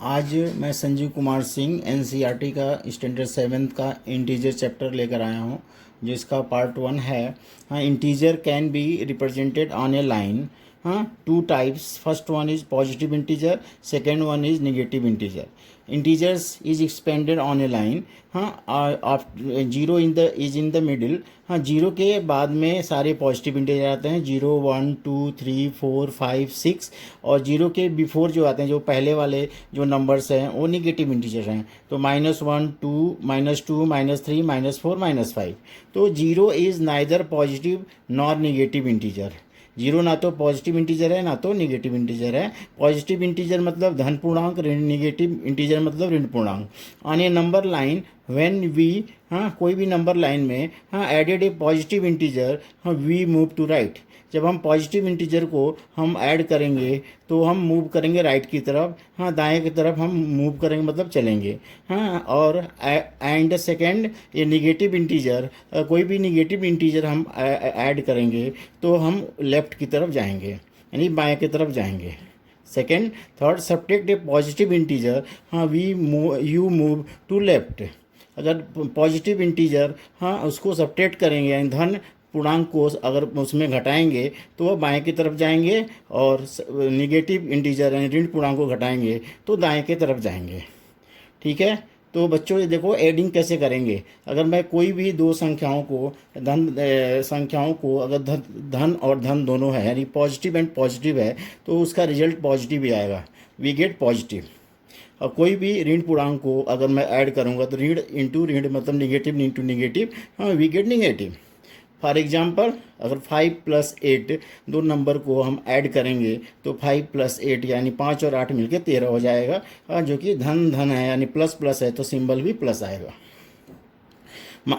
आज मैं संजीव कुमार सिंह एनसीईआरटी का स्टैंडर्ड 7th का इंटीजर चैप्टर लेकर आया हूँ, जिसका पार्ट 1 है। हाँ, integer can be represented on a line. हाँ, two types, first one is positive integer, second one is negative integer. Integers is expanded on a line. हाँ, zero is in the middle. हाँ, zero के बाद में सारे positive integer आते हैं, 0 1 2 3 4 5 6, और जीरो के बिफोर जो आते हैं, जो पहले वाले जो नंबर्स हैं वो निगेटिव इंटीजर हैं। तो -1 2 -2 -3 -4 -5। तो zero is neither positive nor negative integer. Zero ना तो पॉजिटिव इंटीजर है ना तो निगेटिव इंटीजर है। पॉजिटिव इंटीजर मतलब धन पूर्णांक, निगेटिव इंटीजर मतलब ऋण पूर्णांक। On a number line when we, हाँ, कोई भी नंबर लाइन में, हाँ, एडेड ए पॉजिटिव इंटीजर, हाँ, वी मूव टू राइट। जब हम पॉजिटिव इंटीजर को हम ऐड करेंगे तो हम मूव करेंगे राइट की तरफ। हाँ, दाएं की तरफ हम मूव करेंगे मतलब चलेंगे। हाँ, और एंड सेकेंड ये निगेटिव इंटीजर, कोई भी निगेटिव इंटीजर हम ऐड करेंगे तो हम लेफ्ट की तरफ जाएंगे, यानी बाएं की तरफ जाएंगे। सेकेंड, थर्ड, सब्ट्रैक्ट ए पॉजिटिव इंटीजर, हाँ, यू मूव टू लेफ्ट। अगर पॉजिटिव इंटीजर, हाँ, उसको सब्ट्रैक्ट करेंगे, यानी धन पूर्णांक को अगर उसमें घटाएंगे तो वह बाएं की तरफ जाएंगे, और निगेटिव इंटीजर यानी ऋण पूर्णांक को घटाएंगे तो दाएं की तरफ जाएंगे। ठीक है, तो बच्चों ये देखो एडिंग कैसे करेंगे। अगर मैं कोई भी दो संख्याओं को संख्याओं को अगर धन और धन दोनों है, यानी पॉजिटिव एंड पॉजिटिव है, तो उसका रिजल्ट पॉजिटिव ही आएगा, वी गेट पॉजिटिव। और कोई भी ऋण पूर्णांक को अगर मैं ऐड करूँगा तो ऋण इंटू ऋण मतलब निगेटिव इंटू निगेटिव, हाँ, we get negative. For example, अगर 5 + 8 दो नंबर को हम ऐड करेंगे तो 5 + 8 यानी 5 और 8 मिलके 13 हो जाएगा, जो कि धन धन है, यानी प्लस प्लस है तो सिंबल भी प्लस आएगा।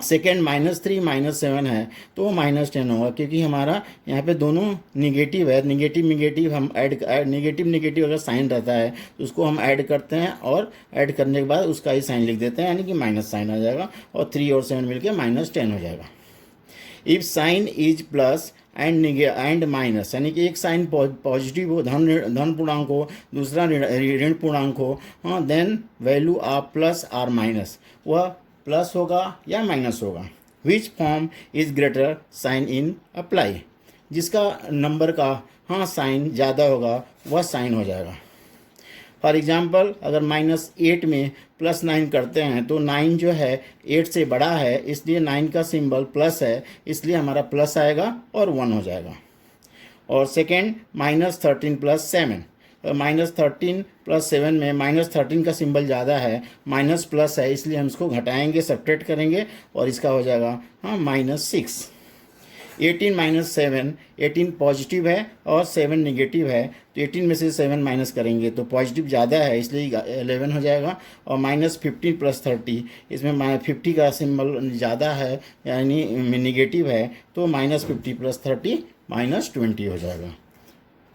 सेकेंड, -3 -7 है तो -10 होगा, क्योंकि हमारा यहाँ पे दोनों निगेटिव है। निगेटिव निगेटिव हम निगेटिव निगेटिव अगर साइन रहता है तो उसको हम ऐड करते हैं, और ऐड करने के बाद उसका ही साइन लिख देते हैं, यानी कि माइनस साइन आ जाएगा, और 3 और 7 मिलके -10 हो जाएगा। If sign is plus and minus, यानी कि एक साइन पॉजिटिव हो, धन पूर्णांक हो, दूसरा ऋण पूर्णांक हो, हाँ, देन वैल्यू ऑफ प्लस और माइनस, वह प्लस होगा या माइनस होगा। Which form is greater sign in apply, जिसका नंबर का, हाँ, साइन ज़्यादा होगा वह साइन हो जाएगा। फॉर एग्जाम्पल, अगर -8 में +9 करते हैं तो 9 जो है 8 से बड़ा है, इसलिए 9 का सिंबल प्लस है, इसलिए हमारा प्लस आएगा और 1 हो जाएगा। और सेकेंड, -13 + 7, -13 + 7 में -13 का सिंबल ज़्यादा है, माइनस प्लस है, इसलिए हम इसको घटाएंगे, सब्ट्रैक्ट करेंगे, और इसका हो जाएगा, हाँ, -6। 18 - 7, 18 पॉजिटिव है और 7 निगेटिव है, तो 18 में से 7 माइनस करेंगे तो पॉजिटिव ज़्यादा है, इसलिए 11 हो जाएगा। और -15 + 30, इसमें 50 का सिंबल ज़्यादा है, यानी निगेटिव है, तो -50 + 30 -20 हो जाएगा।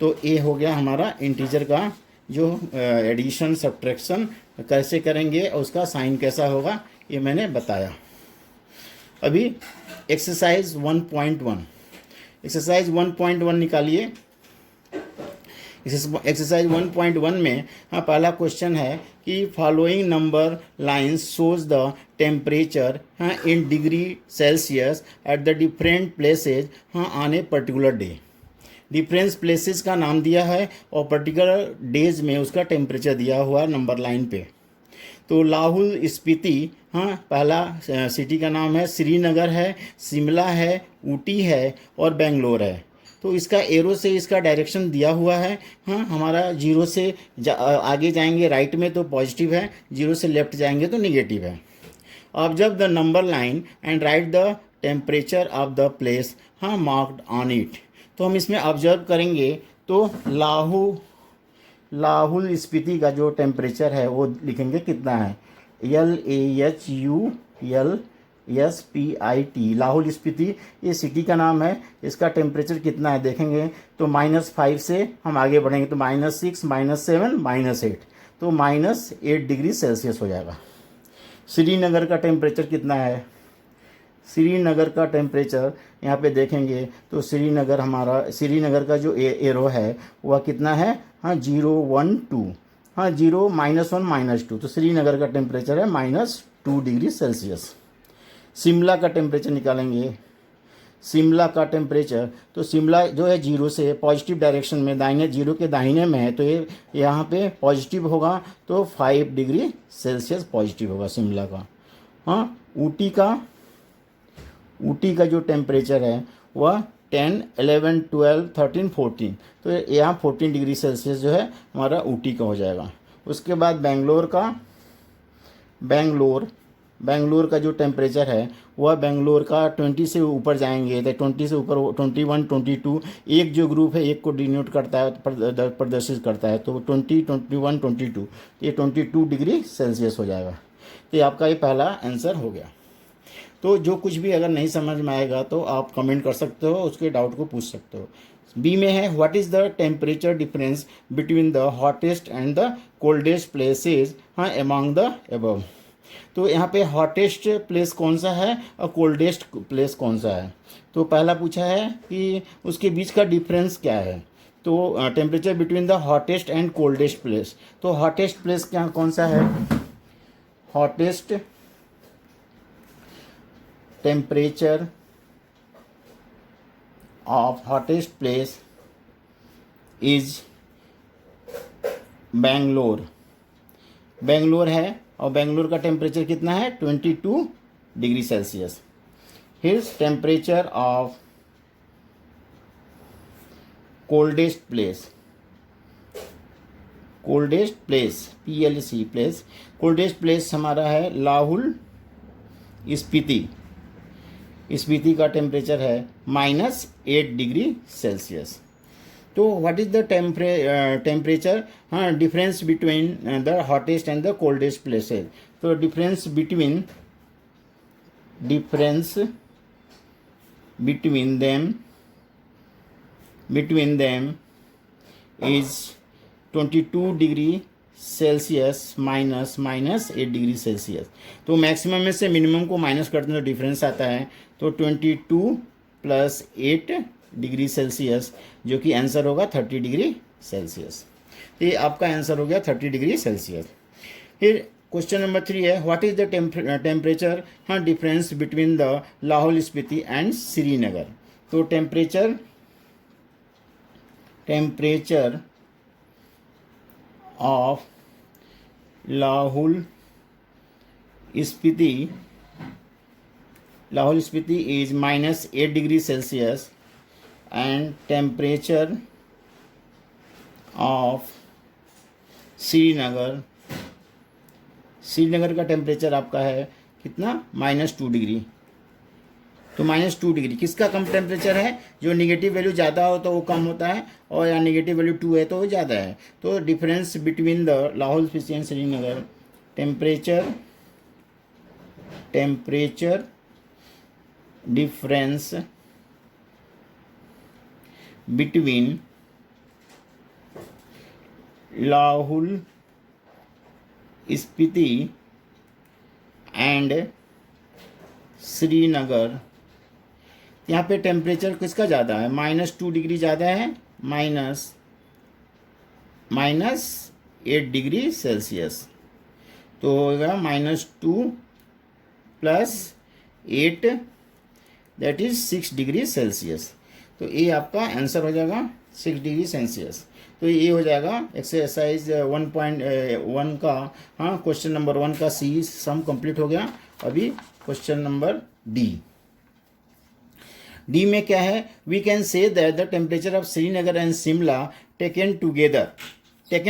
तो ये हो गया हमारा इंटीजर का जो एडिशन सब्ट्रैक्शन कैसे करेंगे और उसका साइन कैसा होगा, ये मैंने बताया। अभी एक्सरसाइज 1.1, एक्सरसाइज 1.1 निकालिए। एक्सरसाइज 1.1 में, हाँ, पहला क्वेश्चन है कि following number lines shows the temperature, हाँ, in degree Celsius at the different places, हाँ, on a particular day. Difference places का नाम दिया है और पर्टिकुलर डेज में उसका टेम्परेचर दिया हुआ है नंबर लाइन पे। तो लाहौल स्पीति, हाँ, पहला सिटी का नाम है, श्रीनगर है, शिमला है, ऊटी है और बेंगलोर है। तो इसका एरो से इसका डायरेक्शन दिया हुआ है। हाँ, हमारा जीरो से आगे जाएंगे राइट में तो पॉजिटिव है, जीरो से लेफ्ट जाएंगे तो निगेटिव है। Observe the number line and right the temperature of the place, हाँ, मार्क्ड ऑन इट। तो हम इसमें ऑब्जर्व करेंगे तो लाहौल स्पीति का जो टेम्परेचर है वो लिखेंगे कितना है, LAHULSPIT, लाहौल स्पीति ये सिटी का नाम है। इसका टेम्परेचर कितना है देखेंगे तो -5 से हम आगे बढ़ेंगे तो -6 -7 -8, तो -8 डिग्री सेल्सियस हो जाएगा। श्रीनगर का टेम्परेचर कितना है, श्रीनगर का टेम्परेचर यहाँ पे देखेंगे तो श्रीनगर का जो एरो है वह कितना है, हाँ, 0 1 2, हाँ 0 -1 -2, तो श्रीनगर का टेम्परेचर है -2 डिग्री सेल्सियस। शिमला का टेम्परेचर निकालेंगे। शिमला का टेम्परेचर, तो शिमला जो है 0 से पॉजिटिव डायरेक्शन में, दाहिने 0 के दाहिने में है, तो ये यहाँ पे पॉजिटिव होगा, तो 5 डिग्री सेल्सियस पॉजिटिव होगा शिमला का। हाँ ऊटी का जो टेम्परेचर है वह 10, 11, 12, 13, 14, तो यहाँ 14 डिग्री सेल्सियस जो है हमारा ऊटी का हो जाएगा। उसके बाद बेंगलोर का जो टेम्परेचर है वह बेंगलोर का 20 से ऊपर जाएंगे, तो 20 से ऊपर 21, 22, एक जो ग्रुप है एक को डिनोट करता है, प्रदर्शित करता है, तो 20, 21, 22, ये 22 डिग्री सेल्सियस हो जाएगा। तो ये आपका ये पहला आंसर हो गया। तो जो कुछ भी अगर नहीं समझ में आएगा तो आप कमेंट कर सकते हो, उसके डाउट को पूछ सकते हो। बी में है what is the temperature difference between the hottest and the coldest places among the above. तो यहाँ पे हॉटेस्ट प्लेस कौन सा है और कोल्डेस्ट प्लेस कौन सा है। तो पहला पूछा है कि उसके बीच का डिफरेंस क्या है, तो temperature between the hottest and coldest place. तो हॉटेस्ट प्लेस क्या कौन सा है, hottest temperature of hottest place is Bangalore है, और बेंगलोर का टेम्परेचर कितना है 22 degree Celsius. His temperature of coldest place PLC place, coldest place हमारा है लाहौल स्पीति का टेम्परेचर है -8 डिग्री सेल्सियस। तो what is the temperature difference between the hottest and the coldest places. तो difference between them is 22 degree Celsius -8 degree Celsius. तो maximum में से minimum को माइनस करते हैं तो डिफरेंस आता है, तो 22 + 8 डिग्री सेल्सियस, जो कि आंसर होगा 30 डिग्री सेल्सियस। तो ये आपका आंसर हो गया 30 डिग्री सेल्सियस। फिर क्वेश्चन नंबर 3 है what is the temperature difference between the Lahaul Spiti and Srinagar. तो temperature of Lahaul Spiti is -8 degree Celsius and temperature of Srinagar का टेम्परेचर आपका है कितना -2 डिग्री। तो -2 डिग्री किसका कम टेम्परेचर है, जो निगेटिव वैल्यू ज़्यादा हो तो वो कम होता है, और या निगेटिव वैल्यू 2 है तो वो ज़्यादा है। तो difference between the Lahaul Spiti and Srinagar, temperature difference between Lahaul Spiti and Srinagar, यहाँ पे टेम्परेचर किसका ज़्यादा है, -2 डिग्री ज़्यादा है, -8 डिग्री सेल्सियस। तो होगा -2 + 8 दैट इज 6 डिग्री सेल्सियस। तो ये आपका आंसर हो जाएगा 6 डिग्री सेल्सियस। तो ये हो जाएगा एक्सरसाइज 1.1 का क्वेश्चन नंबर 1 का सी सम कंप्लीट हो गया। अभी क्वेश्चन नंबर डी में क्या है, we can say that the temperature of Srinagar and Shimla taken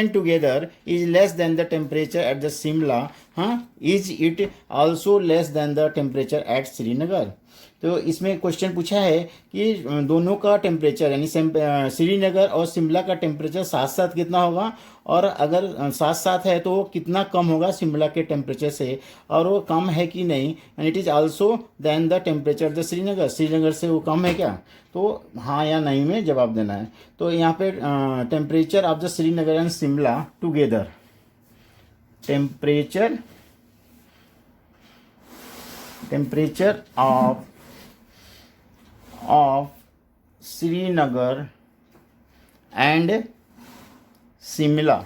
together is less than the temperature at the Shimla, is it also less than the temperature at Srinagar। तो इसमें question पूछा है कि दोनों का टेम्परेचर यानी श्रीनगर और शिमला का टेम्परेचर साथ साथ कितना होगा, और अगर साथ साथ है तो कितना कम होगा शिमला के टेम्परेचर से, और वो कम है कि नहीं, and it is also then the temperature the Srinagar से वो कम है क्या, तो हाँ या नहीं में जवाब देना है। तो यहाँ पे temperature of the Srinagar and Shimla together, temperature of Srinagar and Shimla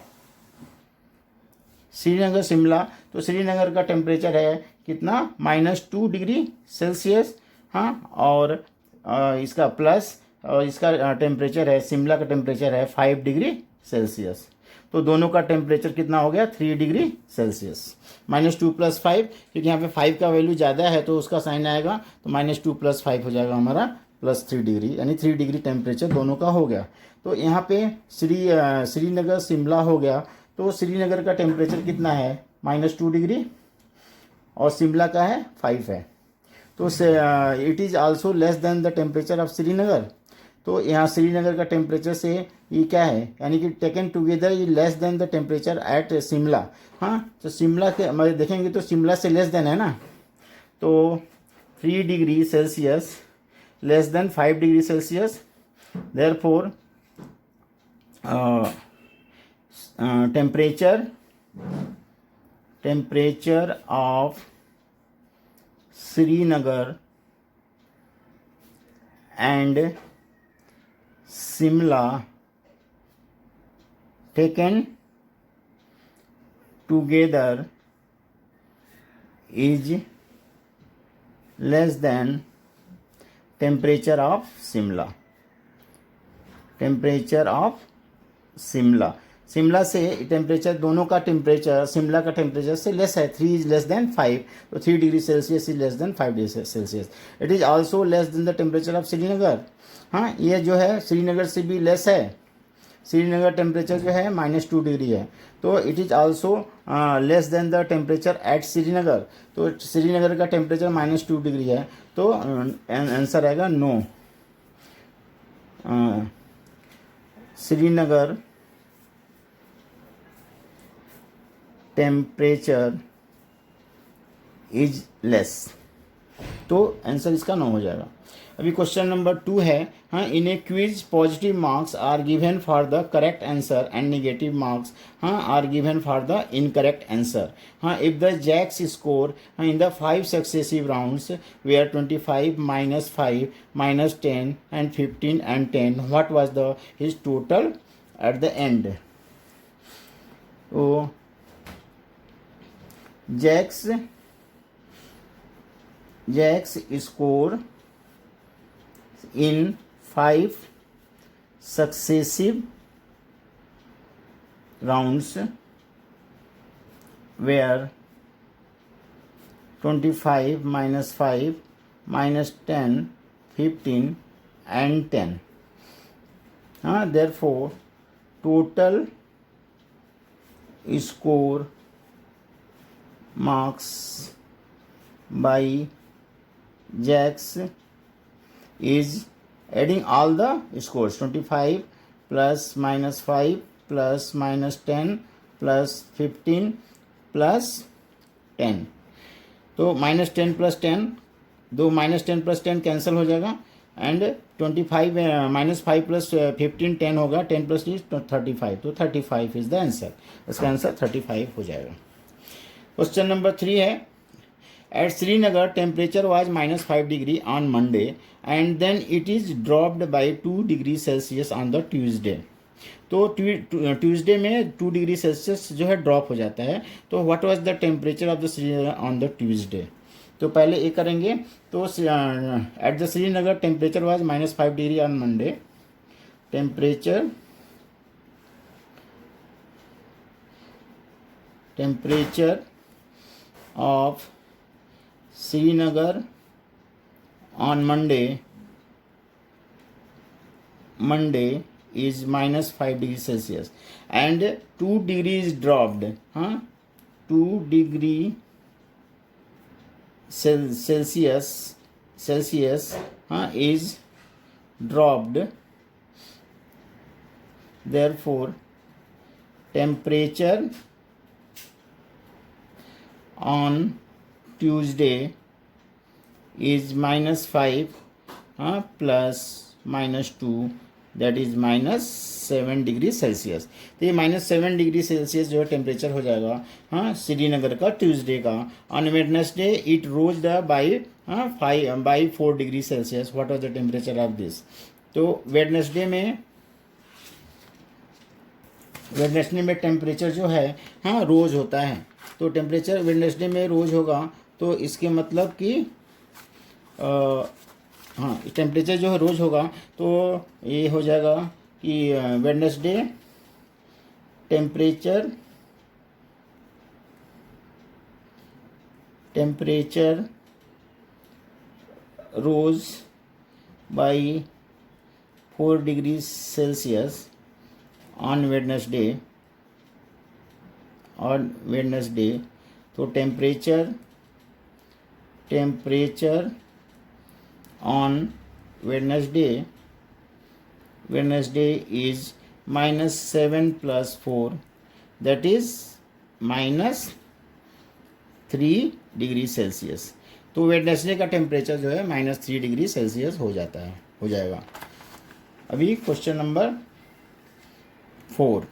Srinagar Shimla, तो श्रीनगर का टेम्परेचर है कितना, -2 डिग्री सेल्सियस। हाँ, और इसका प्लस, और इसका टेम्परेचर है, शिमला का टेम्परेचर है 5 डिग्री सेल्सियस। तो दोनों का टेम्परेचर कितना हो गया, 3 डिग्री सेल्सियस। -2 + 5, क्योंकि यहाँ पे 5 का वैल्यू ज़्यादा है तो उसका साइन आएगा, तो -2 + 5 हो जाएगा हमारा +3 डिग्री, यानी 3 डिग्री टेम्परेचर दोनों का हो गया। तो यहाँ पे श्रीनगर शिमला हो गया, तो श्रीनगर का टेम्परेचर कितना है, -2 डिग्री, और शिमला का है 5 है। तो it is also less than the temperature of Srinagar. तो यहाँ श्रीनगर का टेम्परेचर से ये क्या है, यानी कि टेकन टुगेदर ये less than the temperature at Shimla. हाँ, तो शिमला के हमारे देखेंगे तो शिमला से लेस देन है ना, तो 3 degree Celsius less than 5 degree Celsius. Therefore temperature of Srinagar and Simla taken together is less than temperature of Simla. Temperature of Shimla, Shimla से टेम्परेचर, दोनों का टेम्परेचर शिमला का टेम्परेचर से लेस है, 3 इज लेस देन 5, तो 3 degree Celsius is less than 5 degree Celsius. It is also less than the temperature of Srinagar. हाँ, ये जो है श्रीनगर से भी लेस है, श्रीनगर टेम्परेचर जो है -2 डिग्री है, तो it is also less than the temperature at Srinagar. तो श्रीनगर का टेम्परेचर -2 डिग्री है, तो आंसर आएगा no. Srinagar temperature is less, तो आंसर इसका 9 हो जाएगा। अभी क्वेश्चन नंबर 2 है, हाँ, in a quiz positive marks are given for the correct answer and negative marks, हाँ, are given for the incorrect answer. हाँ, if the Jack's score in the 5 successive rounds were 25 -5 -10 and 15 and 10, what was the his total at the end? तो Jacques score in 5 successive rounds where 25 -5 -10 15 and 10. Therefore total score marks by Jacks is adding all the scores, 25 plus -5 plus -10 plus 15 plus 10, तो -10 plus 10, दो -10 plus 10 cancel हो जाएगा, and 25 -5 plus 15 10 होगा, 10 plus 35, तो 35 is the answer, इसका answer 35 हो जाएगा। Question number 3 है, at Srinagar temperature was -5 degree on Monday and then it is dropped by 2 degree Celsius on the Tuesday. तो ट्यूसडे में 2 डिग्री सेल्सियस जो है ड्रॉप हो जाता है, तो what was the temperature of the Srinagar on the Tuesday. तो पहले ये करेंगे, तो at the Srinagar temperature was -5 degree on Monday, temperature of Srinagar on Monday is -5 degree Celsius and 2 degrees dropped, 2 degree Celsius is dropped, therefore temperature on Tuesday is -5 plus -2, that is -7 degree Celsius. तो ये -7 degree Celsius जो है temperature हो जाएगा, हाँ, श्रीनगर का Tuesday का। On Wednesday it rose the by 4 degree celsius. What was the temperature of this. तो वेडनेसडे में वेडनेसडे में टेम्परेचर जो है हाँ रोज़ होता है, तो टेम्परेचर वेडनेसडे में रोज़ होगा, तो इसके मतलब कि हाँ टेम्परेचर जो है रोज़ होगा, तो ये हो जाएगा कि Wednesday temperature rose by 4 degree Celsius on Wednesday, तो temperature on Wednesday is -7 + 4, that is -3 degree Celsius. तो वेडनेसडे का टेम्परेचर जो है -3 डिग्री सेल्सियस हो जाएगा। अभी क्वेश्चन नंबर 4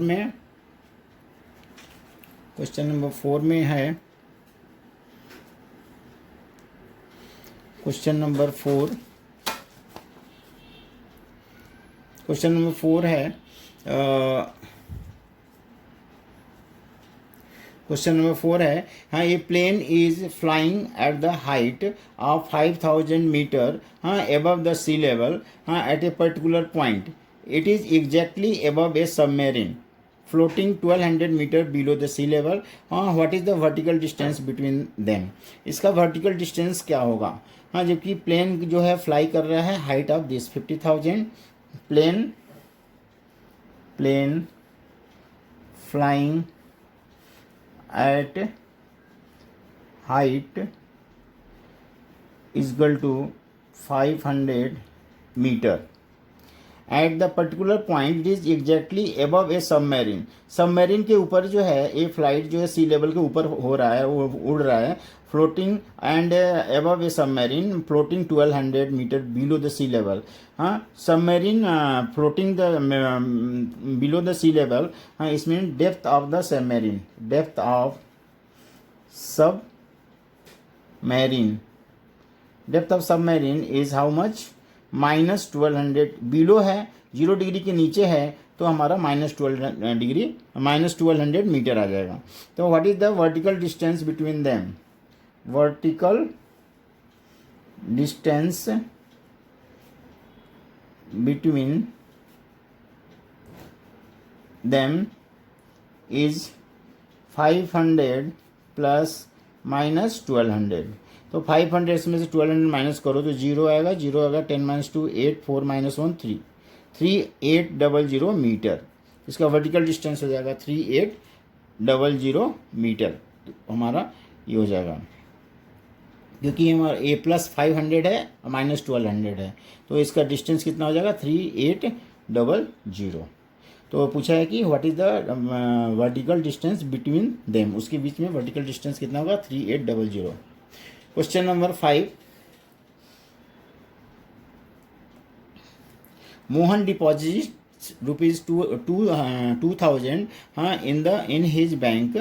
में है क्वेश्चन नंबर 4 है हाँ, a plane is flying at the height of 5000 metre हाँ एबव द सी लेवल हाँ at a particular point, it is exactly above a submarine floating 1200 metre below the sea level हाँ, what is the vertical distance between them. इसका vertical distance क्या होगा हाँ, जबकि plane जो है फ्लाई कर रहा है height of this 50,000, plane flying at height is equal to 500 meter. At the particular point it is exactly above a submarine. Submarine के ऊपर जो है ये फ्लाइट जो है सी लेवल के ऊपर हो रहा है, वो उड़ रहा है, floating and above a submarine floating 1200 metre below the sea level हाँ, submarine floating the below the sea level हाँ, इसमें depth of submarine is how much -1200 below है, 0 डिग्री के नीचे है, तो हमारा -1200 मीटर आ जाएगा। तो what is the vertical distance between them, vertical distance between them is 500 plus -1200, तो 500 में से 1200 माइनस करो तो 0 आएगा, 10 - 2 8 4 - 1 3 3800 मीटर। इसका वर्टिकल डिस्टेंस हो जाएगा 3800 मीटर, तो हमारा ये हो जाएगा, क्योंकि हमारा ए प्लस 500 है -1200 है, तो इसका डिस्टेंस कितना हो जाएगा 3800। तो पूछा है कि what is the vertical distance between them, उसके बीच में वर्टिकल डिस्टेंस कितना होगा 3800। क्वेश्चन नंबर 5, मोहन डिपॉजिट ₹2000 हाँ in his bank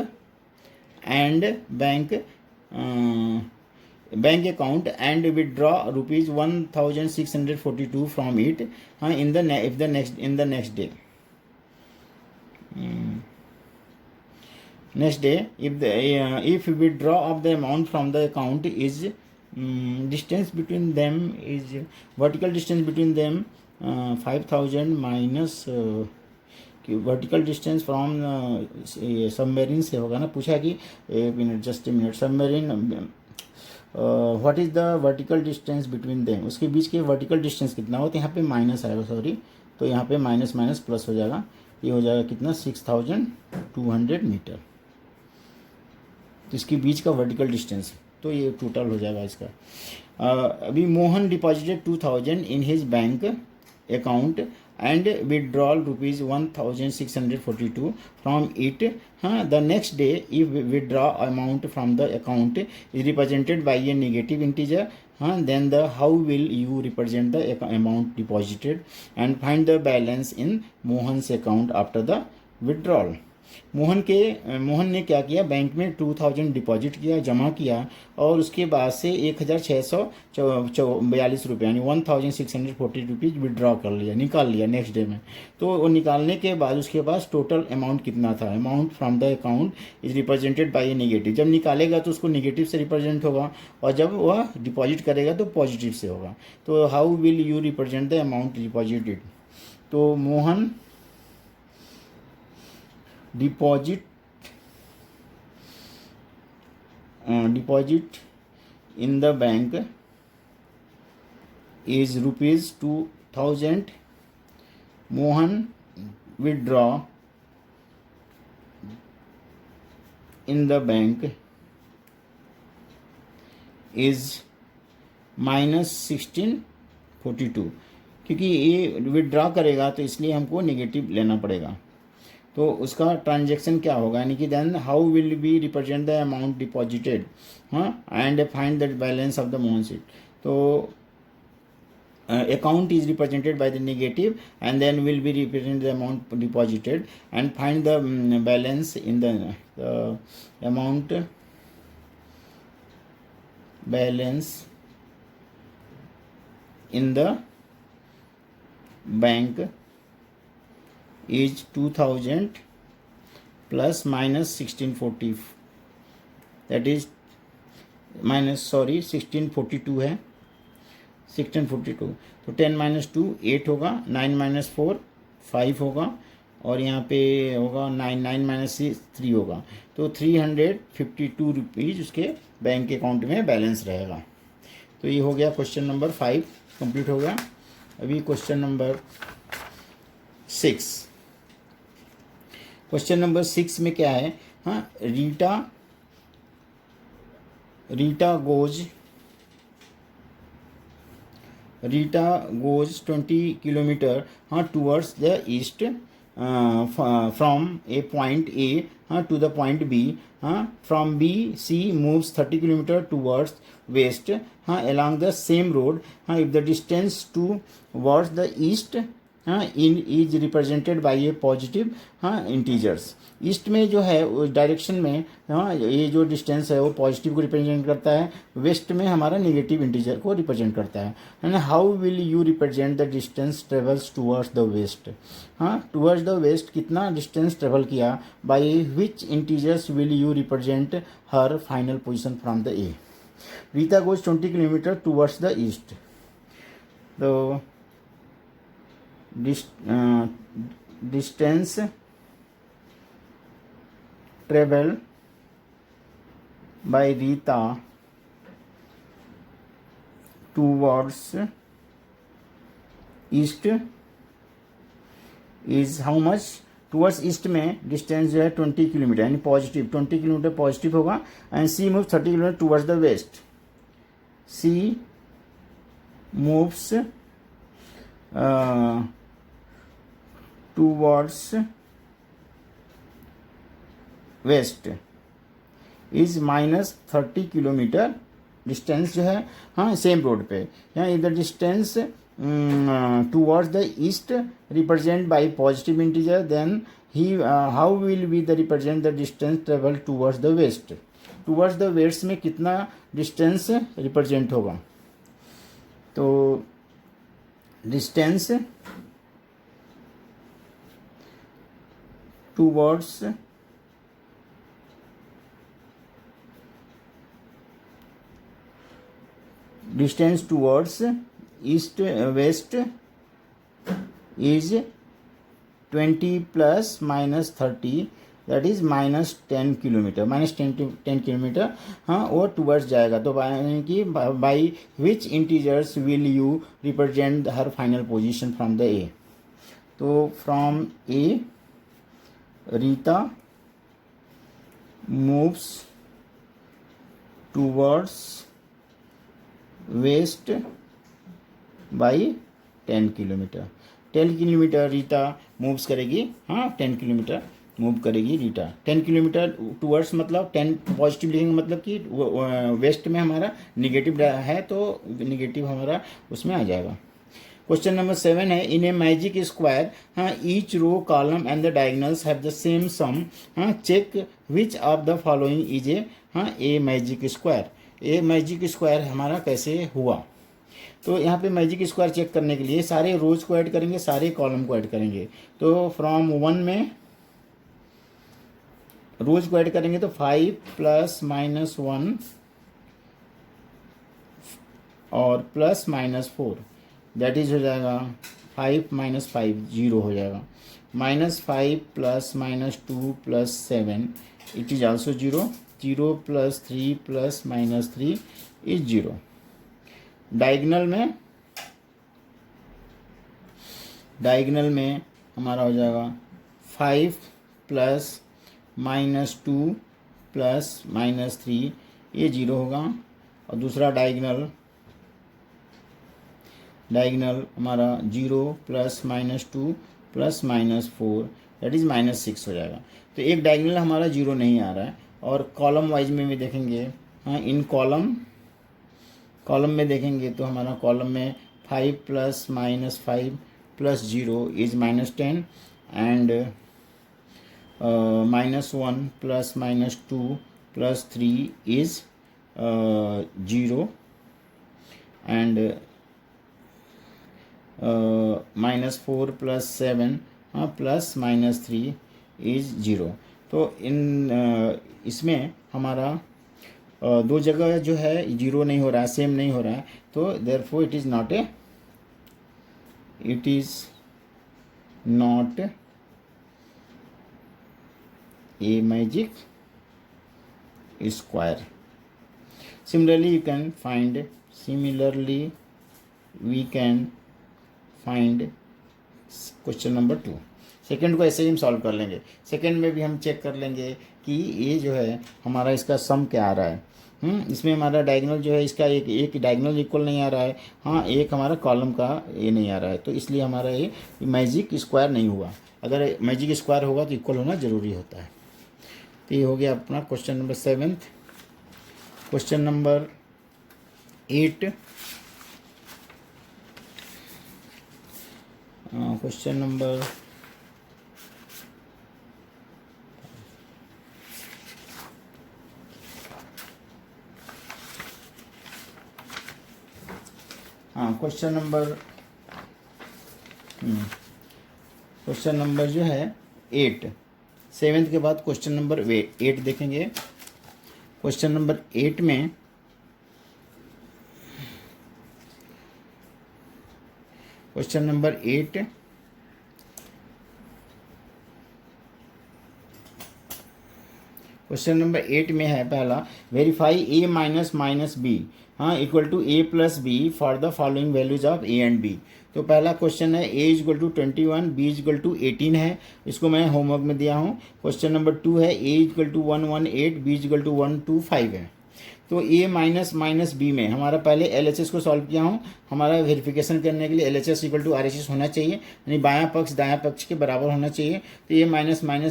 account and withdraw ₹1642 from it हाँ in the next day. Next day, if withdraw of the amount from the account is distance between them is vertical distance between them 5000 minus vertical distance from submarine से होगा ना। पूछा कि एक minute, just a minute, submarine what is the vertical distance between them, उसके बीच के vertical distance कितना हो, तो यहाँ पे माइनस आएगा, सॉरी, तो यहाँ पे माइनस माइनस प्लस हो जाएगा, ये हो जाएगा कितना 6200 मीटर, तो इसके बीच का वर्टिकल डिस्टेंस, तो ये टोटल हो जाएगा इसका। अभी Mohan deposited 2000 in his bank account and withdrawal ₹1642 from it the next day if withdraw amount from the account is represented by a negative integer then how will you represent the amount deposited and find the balance in Mohan's account after the withdrawal। Mohan ने क्या किया, bank में 2000 deposit किया, जमा किया, और उसके बाद से 1642 रुपये यानी 1640 रुपीज़ विड्रॉ कर लिया, निकाल लिया नेक्स्ट डे में। तो वो निकालने के बाद उसके पास टोटल अमाउंट कितना था, amount from the account is represented by A negative. जब निकालेगा तो उसको नेगेटिव से रिप्रेजेंट होगा, और जब वह डिपॉजिट करेगा तो पॉजिटिव से होगा। तो how will you represent the amount deposited. तो Mohan deposit in the bank is rupees 2000. Mohan withdraw in the bank is -1642, क्योंकि ये विड्रॉ करेगा तो इसलिए हमको नेगेटिव लेना पड़ेगा। तो उसका ट्रांजैक्शन क्या होगा, यानी कि then how will be represent the amount deposited, and find the balance of the Mohan sheet. तो account is represented by the negative, and then will be represent the amount deposited, and find the balance in the amount balance in the bank is 2000 plus minus 1640, that is minus 1642 है 1642। तो 10 - 2 8 होगा, 9 - 4 5 होगा, और यहाँ पे होगा 9 - 6 3 होगा। तो 352 रुपीज़ उसके बैंक अकाउंट में बैलेंस रहेगा। तो ये हो गया क्वेश्चन नंबर 5 कंप्लीट हो गया। अभी क्वेश्चन नंबर 6। क्वेश्चन नंबर 6 में क्या है, Rita goes 20 kilometre towards the east from a point A to the point B, from B C moves 30 kilometre towards west along the same road, if the distance towards the east is represented by a positive integers। East में जो है उस direction में ये जो distance है वो positive को रिप्रेजेंट करता है, वेस्ट में हमारा नेगेटिव इंटीजर को रिप्रेजेंट करता है। And how will you represent the distance travels towards the west. Towards the west कितना डिस्टेंस ट्रेवल किया, by which integers will you represent her final position from the A. Rita goes 20 kilometre towards the east. तो distance travel by Rita towards east is how much। Towards east में distance जो है 20 kilometre यानी positive 20 kilometre positive होगा। And C move 30 kilometre towards the west. C moves towards west is -30 kilometre. Distance जो है same road पे, यहाँ इधर distance towards the east represent by positive integer, then he how will be the represent the distance travel towards the west. Towards the west में कितना distance represent होगा। तो distance towards east west is 20 plus -30, that is -10 kilometre. -10 kilometre वो towards जाएगा। तो कि by which integers will you represent her final position from the A. तो from A Rita moves towards west by 10 kilometre. 10 kilometre Rita moves करेगी, 10 kilometre move करेगी Rita. 10 kilometre towards मतलब 10 positive लिखेंगे, मतलब कि वेस्ट में हमारा निगेटिव है तो निगेटिव हमारा उसमें आ जाएगा। क्वेश्चन नंबर 7 है इन ए मैजिक स्क्वायर, हाँ each row column and the diagonals have the same sum, हाँ check which of the following is a, हाँ a magic square. A magic square हमारा कैसे हुआ? तो यहाँ पे मैजिक स्क्वायर चेक करने के लिए सारे रोज को ऐड करेंगे, सारे कॉलम को ऐड करेंगे। तो फ्रॉम 1 में रोज को ऐड करेंगे तो 5 + -1 और +-4, दैट इज हो जाएगा 5 - 5 0 हो जाएगा। -5 + -2 + 7 it is also 0, 0 + 3 + -3 is 0। Diagonal में हमारा हो जाएगा 5 + -2 + -3 ये 0 होगा। और दूसरा डायगोनल हमारा 0 + -2 + -4 दैट इज़ -6 हो जाएगा। तो एक डायगोनल हमारा 0 नहीं आ रहा है। और कॉलम वाइज में भी देखेंगे, हाँ इन कॉलम में देखेंगे तो हमारा कॉलम में 5 + -5 + 0 is -10 and -1 + -2 + 3 is 0 and -4 + 7 +-3 is 0। तो इसमें हमारा दो जगह जो है 0 नहीं हो रहा है, सेम नहीं हो रहा है, तो therefore it is not a magic square. Similarly we can find question number 2। Second को ऐसे ही हम सॉल्व कर लेंगे। सेकेंड में भी हम चेक कर लेंगे कि ये जो है हमारा इसका सम क्या आ रहा है। इसमें हमारा डायगोनल जो है इसका एक डायगोनल इक्वल नहीं आ रहा है, हाँ एक हमारा कॉलम का ये नहीं आ रहा है, तो इसलिए हमारा ये मैजिक स्क्वायर नहीं हुआ। अगर मैजिक स्क्वायर होगा तो इक्वल होना ज़रूरी होता है। तो ये हो गया अपना question number 7। Question number 8, question number question number जो है 8, 7 के बाद क्वेश्चन नंबर 8 देखेंगे। क्वेश्चन नंबर 8 में क्वेश्चन नंबर 8 में है पहला, वेरीफाई a - -b, हाँ equal to a + b for the following values of a and b। तो पहला क्वेश्चन है a = 21, b = 18 है, इसको मैं होमवर्क में दिया हूँ। क्वेश्चन नंबर 2 है a = 118, b = 125 है। तो a - -b में हमारा पहले LHS को सॉल्व किया हूँ। हमारा वेरिफिकेशन करने के लिए LHS = RHS होना चाहिए, यानी बायां पक्ष दायां पक्ष के बराबर होना चाहिए। तो a -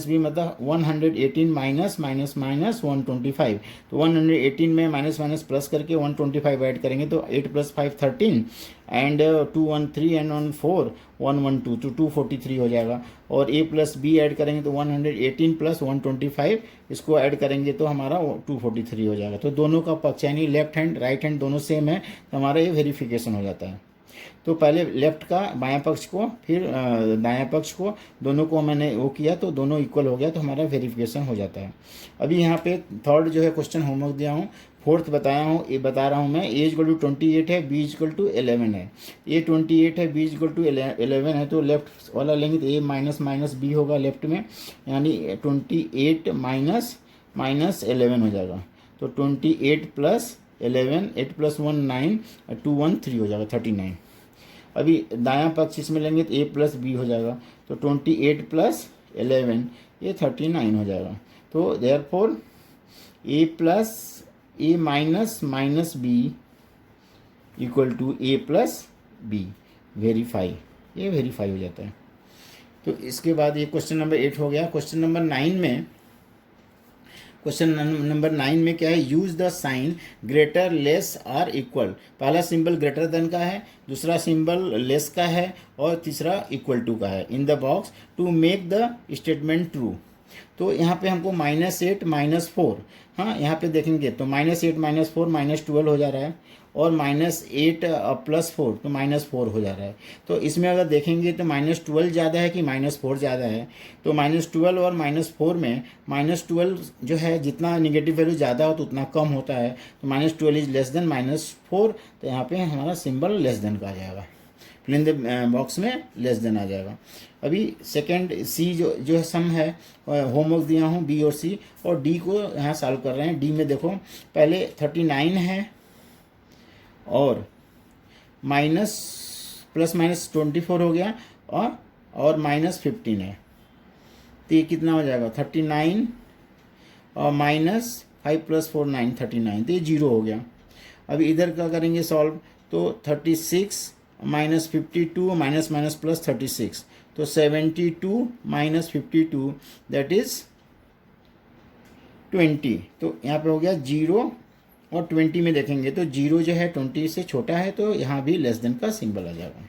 -b मतलब 118 - -125। तो 118 में माइनस प्लस करके 125 ऐड करेंगे तो 8 + 5 13 एंड 213 एंड 14 112 तो 243 हो जाएगा। और a + b ऐड करेंगे तो 118 + 125 इसको ऐड करेंगे तो हमारा 243 हो जाएगा। तो दोनों का पक्ष यानी लेफ्ट हैंड राइट हैंड दोनों सेम है, तो हमारा ये वेरिफिकेशन हो जाता है। तो पहले लेफ्ट का बायां पक्ष को फिर दायां पक्ष को दोनों को मैंने वो किया तो दोनों इक्वल हो गया, तो हमारा वेरिफिकेशन हो जाता है। अभी यहाँ पे थर्ड जो है क्वेश्चन होमवर्क दिया हूँ, फोर्थ बता रहा हूँ मैं। a = 28 है, b = 11 है। a 28 है, b = 11 है, तो लेफ्ट वाला लेंगे तो a - -b होगा लेफ्ट में, यानी 28 - -11 हो जाएगा। तो 28 + 11, 8 + 1 9, 213 हो जाएगा 39। अभी दायां पक्ष इसमें लेंगे तो a + b हो जाएगा, तो 28 + 11 ये 39 हो जाएगा। तो therefore a - -b = a + b, verify, ये वेरीफाई हो जाता है। तो इसके बाद ये क्वेश्चन नंबर 8 हो गया। क्वेश्चन नंबर 9 में क्वेश्चन नंबर 9 में क्या है, use the sign greater less और इक्वल। पहला सिंबल ग्रेटर देन का है, दूसरा सिंबल लेस का है और तीसरा इक्वल टू का है in the box to make the statement true. तो यहाँ पे हमको -8 -4, हाँ यहाँ पे देखेंगे तो -8 -4 -12 हो जा रहा है, और -8 +4 तो -4 हो जा रहा है। तो इसमें अगर देखेंगे तो -12 ज़्यादा है कि -4 ज़्यादा है, तो -12 और -4 में -12 जो है जितना निगेटिव वैल्यू ज़्यादा हो तो उतना कम होता है, तो -12 इज लेस देन -4, तो यहाँ पे हमारा सिंबल लेस देन का आ जाएगा, फिल इन द बॉक्स में लेस देन आ जाएगा। अभी सेकंड सी जो सम है, होमवर्क दिया हूँ बी और सी, और डी को यहाँ सॉल्व कर रहे हैं। डी में देखो पहले 39 है और +-24 हो गया, और -15 है, तो ये कितना हो जाएगा 39 और -5 + 4 9 39, तो ये 0 हो गया। अभी इधर का करेंगे सॉल्व, तो 36 -52 माइनस प्लस 36, तो 72 -52 दैट इज 20। तो यहाँ पे हो गया 0 और 20 में देखेंगे तो 0 जो है 20 से छोटा है, तो यहाँ भी लेस देन का सिंबल आ जाएगा,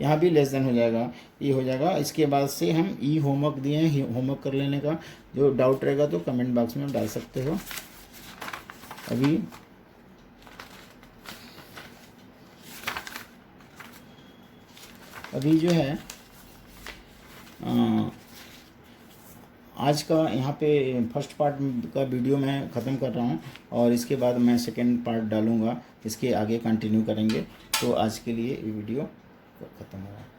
यहाँ भी लेस देन हो जाएगा, ये हो जाएगा। इसके बाद से हम ई होमवर्क दिए हैं, होमवर्क कर लेने का, जो डाउट रहेगा तो कमेंट बॉक्स में डाल सकते हो। अभी जो है आज का यहाँ पे फर्स्ट पार्ट का वीडियो मैं ख़त्म कर रहा हूँ, और इसके बाद मैं सेकंड पार्ट डालूँगा, इसके आगे कंटिन्यू करेंगे। तो आज के लिए ये वीडियो ख़त्म हुआ।